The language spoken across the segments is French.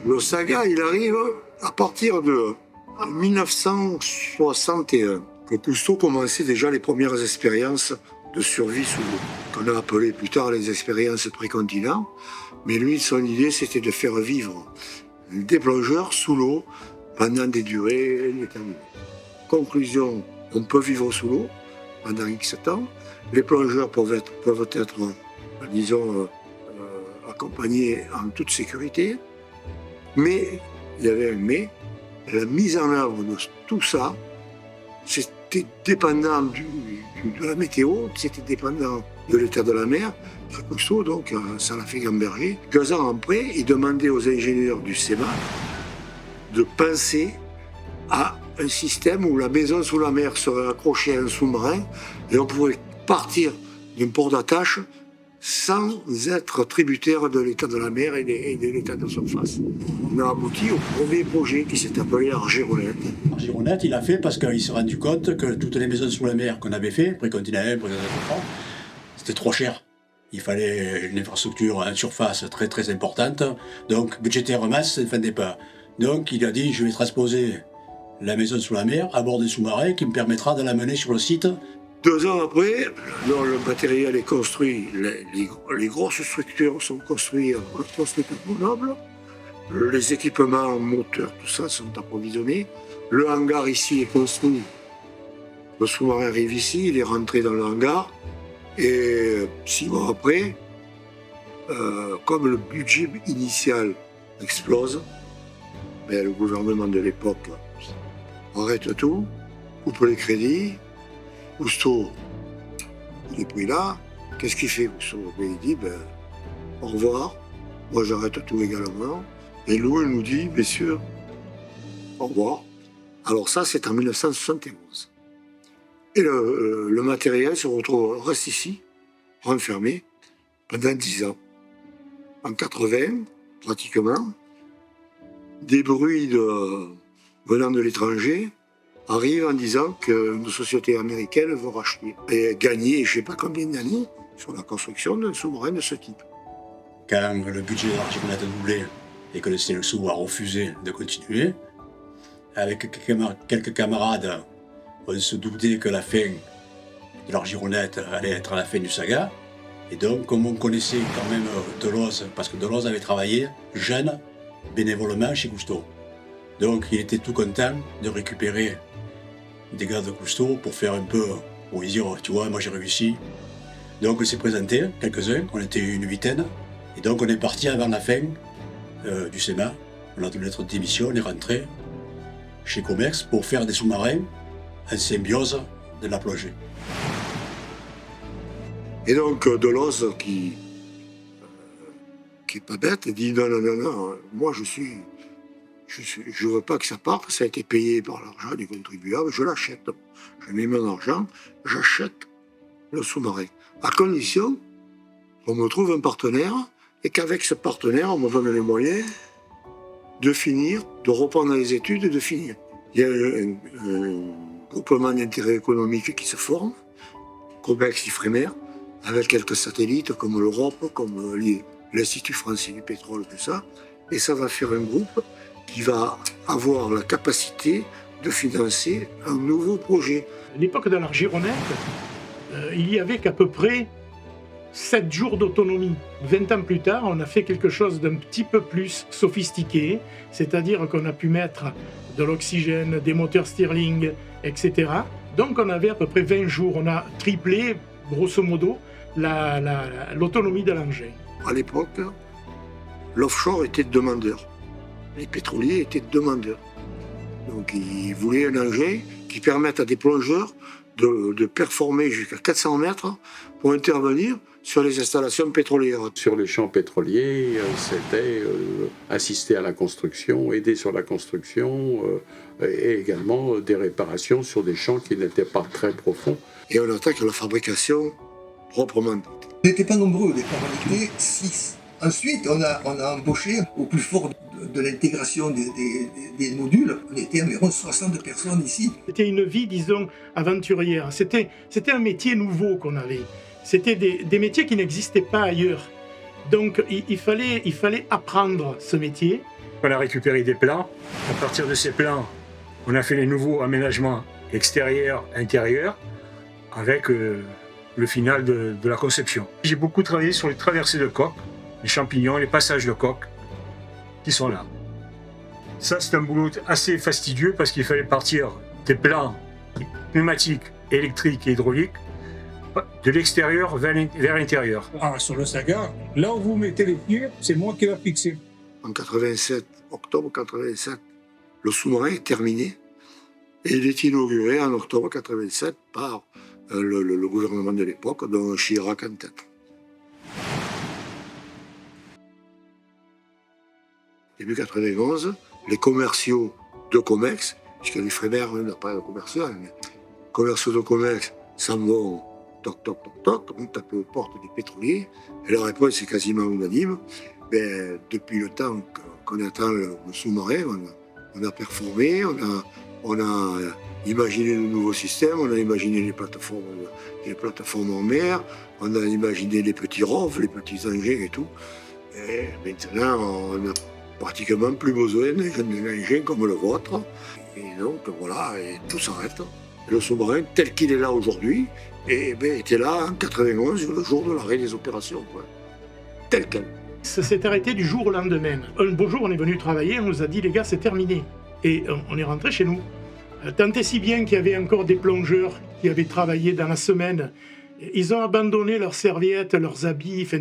Le Saga, il arrive à partir de 1961, que Cousteau commençait déjà les premières expériences de survie sous l'eau, qu'on a appelé plus tard les expériences précontinent. Mais lui, son idée, c'était de faire vivre des plongeurs sous l'eau pendant des durées indéterminées. Conclusion, on peut vivre sous l'eau pendant X temps. Les plongeurs peuvent être disons, accompagnés en toute sécurité. Mais, il y avait un mais, la mise en œuvre de tout ça, c'était dépendant de la météo, c'était dépendant de l'état de la mer. Cousteau, donc, ça l'a fait gamberger. 2 ans après, il demandait aux ingénieurs du SEMA de penser à un système où la maison sous la mer serait accrochée à un sous-marin et on pourrait partir d'un port d'attache sans être tributaire de l'état de la mer et de l'état de surface. On a abouti au premier projet qui s'est appelé Argironette. Argironette, il a fait parce qu'il s'est rendu compte que toutes les maisons sous la mer qu'on avait fait, précontinent 1, précontinent 3, c'était trop cher. Il fallait une infrastructure en surface très très importante, donc budgétairement ça ne fendait pas. Donc il a dit je vais transposer la maison sous la mer à bord des sous-marins qui me permettra de l'amener sur le site. 2 ans après, le matériel est construit, les grosses structures sont construites à Grenoble, les équipements moteurs, tout ça sont approvisionnés, le hangar ici est construit, le sous-marin arrive ici, il est rentré dans le hangar, et 6 mois après, comme le budget initial explose, le gouvernement de l'époque arrête tout, coupe les crédits. Cousteau, il est pris là. Qu'est-ce qu'il fait, Cousteau? Il dit au revoir, moi j'arrête tout également. Et Louis nous dit, messieurs, au revoir. Alors ça, c'est en 1971. Et le matériel reste ici, renfermé, pendant 10 ans. En 80, pratiquement, des bruits venant de l'étranger arrivent en disant qu'une société américaine veut racheter et gagner je ne sais pas combien d'années sur la construction d'un sous-marin de ce type. Quand le budget de l'Argironette a doublé et que le CNSU a refusé de continuer, avec quelques camarades, on se doutait que la fin de l'Argironette allait être la fin du Saga. Et donc, comme on connaissait quand même Delhoz, parce que Delhoz avait travaillé jeune, bénévolement chez Cousteau. Donc, il était tout content de récupérer des gars de Cousteau pour faire un peu, pour lui dire, tu vois, moi j'ai réussi. Donc, on s'est présenté, quelques-uns, on était une 8aine. Et donc, on est parti avant la fin du SEMA. On a donné notre démission, on est rentré chez Comex pour faire des sous-marins en symbiose de la plongée. Et donc, Delhoz, qui est pas bête, dit non, moi je veux pas que ça parte, ça a été payé par l'argent des contribuables, je l'achète. Je mets mon argent, j'achète le sous-marin. À condition qu'on me trouve un partenaire et qu'avec ce partenaire, on me donne les moyens de finir, de reprendre les études et de finir. Il y a un groupement d'intérêt économique qui se forme, Comex Ifremer, avec quelques satellites comme l'Europe, comme l'Institut français du pétrole, tout ça. Et ça va faire un groupe qui va avoir la capacité de financer un nouveau projet. À l'époque de l'Argironette, il y avait qu'à peu près 7 jours d'autonomie. 20 ans plus tard, on a fait quelque chose d'un petit peu plus sophistiqué, c'est-à-dire qu'on a pu mettre de l'oxygène, des moteurs Stirling, etc. Donc on avait à peu près 20 jours. On a triplé, grosso modo, l'autonomie de l'engin. À l'époque, l'offshore était demandeur. Les pétroliers étaient demandeurs. Donc ils voulaient un engin qui permette à des plongeurs de performer jusqu'à 400 mètres pour intervenir sur les installations pétrolières. Sur les champs pétroliers, c'était assister à la construction, aider sur la construction et également des réparations sur des champs qui n'étaient pas très profonds. Et on attaque la fabrication proprement dite. On n'était pas nombreux au départ, on était 6. Ensuite, on a embauché au plus fort de l'intégration des modules. On était environ 60 personnes ici. C'était une vie, disons, aventurière. C'était un métier nouveau qu'on avait. C'était des métiers qui n'existaient pas ailleurs. Donc il fallait apprendre ce métier. On a récupéré des plans. À partir de ces plans, on a fait les nouveaux aménagements extérieurs, intérieurs, avec le final de la conception. J'ai beaucoup travaillé sur les traversées de coques, les champignons, les passages de coques qui sont là. Ça, c'est un boulot assez fastidieux parce qu'il fallait partir des plans pneumatiques, électriques et hydrauliques de l'extérieur vers l'intérieur. Ah, sur le Saga, là où vous mettez les pieds, c'est moi qui l'ai fixé. En 87, octobre 87, le sous-marin est terminé et il est inauguré en octobre 87 par le gouvernement de l'époque, dont Chirac en tête. Début 91, les commerciaux de Comex, puisque les Frémères n'a pas de commerciaux, mais les commerciaux de Comex s'en vont toc toc toc toc, on tape aux portes des pétroliers, et la réponse est quasiment unanime. Ben, depuis le temps qu'on attend le sous-marin, on a performé, on a imaginé de nouveaux systèmes, on a imaginé les plateformes en mer, on a imaginé les petits ROV, les petits engins et tout. Et maintenant, on n'a pratiquement plus besoin d'un engin comme le vôtre. Et donc voilà, et tout s'arrête. Le sous-marin, tel qu'il est là aujourd'hui, était là en 91, le jour de l'arrêt des opérations, quoi. Tel quel. Ça s'est arrêté du jour au lendemain. Un beau jour, on est venu travailler, on nous a dit, les gars, c'est terminé. Et on est rentré chez nous. Tant et si bien qu'il y avait encore des plongeurs qui avaient travaillé dans la semaine. Ils ont abandonné leurs serviettes, leurs habits. Enfin,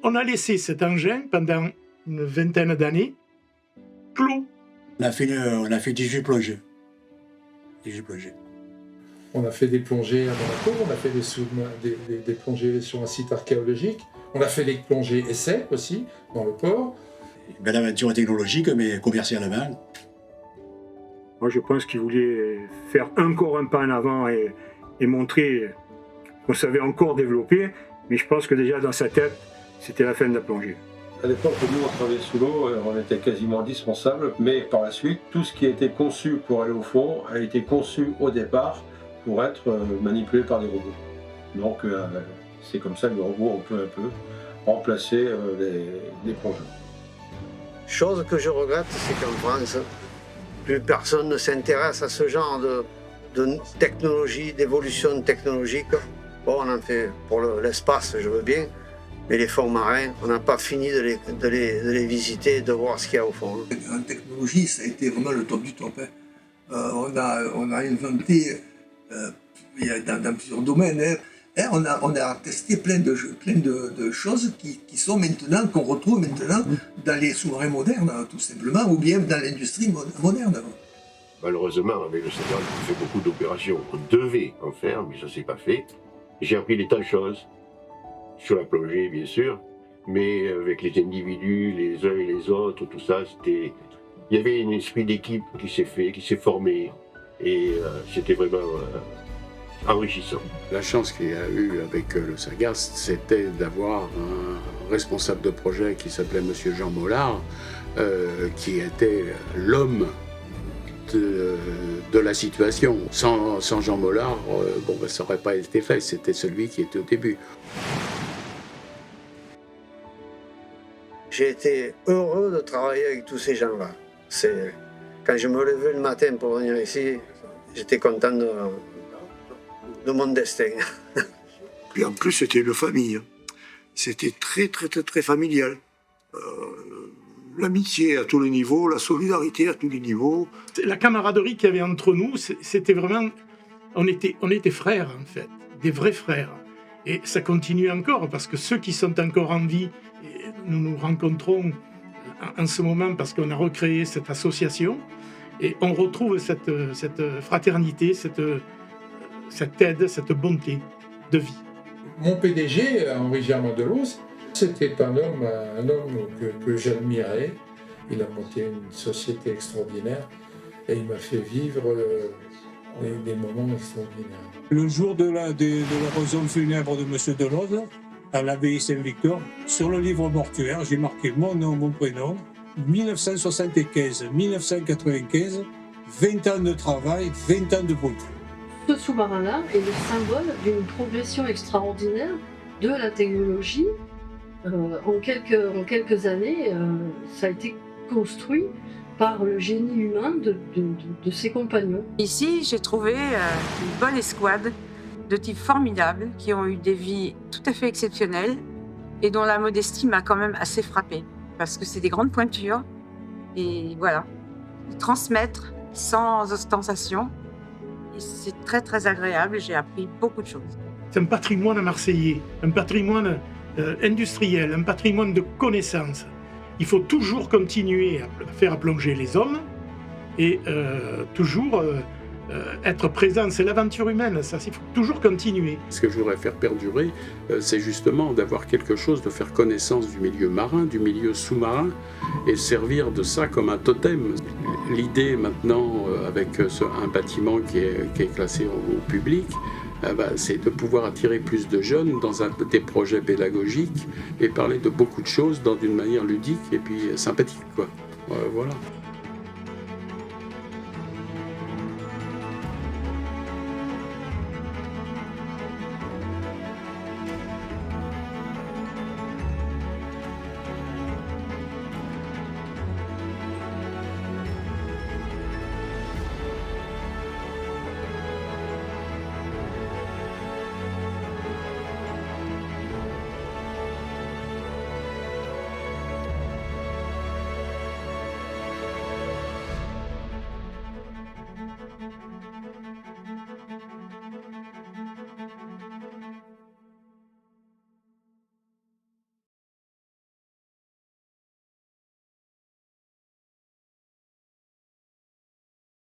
on a laissé cet engin pendant une vingtaine d'années clos. On a fait 18 plongées. 18 plongées. On a fait des plongées à Monaco, on a fait des plongées sur un site archéologique, on a fait des plongées essais aussi dans le port. Une belle aventure technologique, mais commercialement. Moi, je pense qu'il voulait faire encore un pas en avant et montrer qu'on savait encore développer, mais je pense que déjà dans sa tête, c'était la fin de la plongée. À l'époque où nous on travaillait sous l'eau, on était quasiment indispensable, mais par la suite, tout ce qui a été conçu pour aller au fond a été conçu au départ pour être manipulé par des robots. Donc c'est comme ça que les robots ont peu à peu remplacé les plongeurs. Chose que je regrette, c'est qu'en France, plus personne ne s'intéresse à ce genre de technologie, d'évolution technologique. Bon, on en fait pour l'espace, je veux bien, mais les fonds marins, on n'a pas fini de les visiter, de voir ce qu'il y a au fond. En technologie, ça a été vraiment le top du top. On a inventé dans plusieurs domaines. On a testé plein de choses qui sont maintenant, qu'on retrouve maintenant dans les sous-marins modernes, tout simplement, ou bien dans l'industrie moderne. Malheureusement, avec le Saga, on fait beaucoup d'opérations. On devait en faire, mais ça ne s'est pas fait. J'ai appris des tas de choses, sur la plongée bien sûr, mais avec les individus, les uns et les autres, tout ça, il y avait un esprit d'équipe qui s'est formé, et c'était vraiment enrichissant. La chance qu'il y a eu avec le Saga, c'était d'avoir un responsable de projet qui s'appelait Monsieur Jean Mollard, qui était l'homme de la situation. Sans Jean Mollard, ça n'aurait pas été fait, c'était celui qui était au début. J'ai été heureux de travailler avec tous ces gens-là. Quand je me levais le matin pour venir ici, j'étais content de mon destin. Puis en plus, c'était une famille. C'était très, très, très, très familial. L'amitié à tous les niveaux, la solidarité à tous les niveaux. La camaraderie qu'il y avait entre nous, c'était vraiment... On était frères, en fait, des vrais frères. Et ça continue encore, parce que ceux qui sont encore en vie, nous nous rencontrons en ce moment parce qu'on a recréé cette association, et on retrouve cette fraternité, cette aide, cette bonté de vie. Mon PDG, Henri Germain Delos, c'était un homme que j'admirais. Il a monté une société extraordinaire et il m'a fait vivre des moments extraordinaires. Le jour de la raison funèbre de M. Delos, à l'abbaye Saint-Victor, sur le livre mortuaire, j'ai marqué mon nom, mon prénom, 1975-1995, 20 ans de travail, 20 ans de bonté. Ce sous-marin-là est le symbole d'une progression extraordinaire de la technologie. En quelques années, ça a été construit par le génie humain de ses compagnons. Ici, j'ai trouvé une bonne escouade de types formidables qui ont eu des vies tout à fait exceptionnelles et dont la modestie m'a quand même assez frappée. Parce que c'est des grandes pointures et voilà, transmettre sans ostentation. Et c'est très très agréable, j'ai appris beaucoup de choses. C'est un patrimoine marseillais, un patrimoine industriel, un patrimoine de connaissances. Il faut toujours continuer à faire plonger les hommes et toujours être présent. C'est l'aventure humaine, ça, il faut toujours continuer. Ce que je voudrais faire perdurer, c'est justement d'avoir quelque chose, de faire connaissance du milieu marin, du milieu sous-marin, et servir de ça comme un totem. L'idée maintenant, avec un bâtiment qui est classé au public, c'est de pouvoir attirer plus de jeunes dans des projets pédagogiques et parler de beaucoup de choses d'une manière ludique et puis sympathique, quoi. Voilà.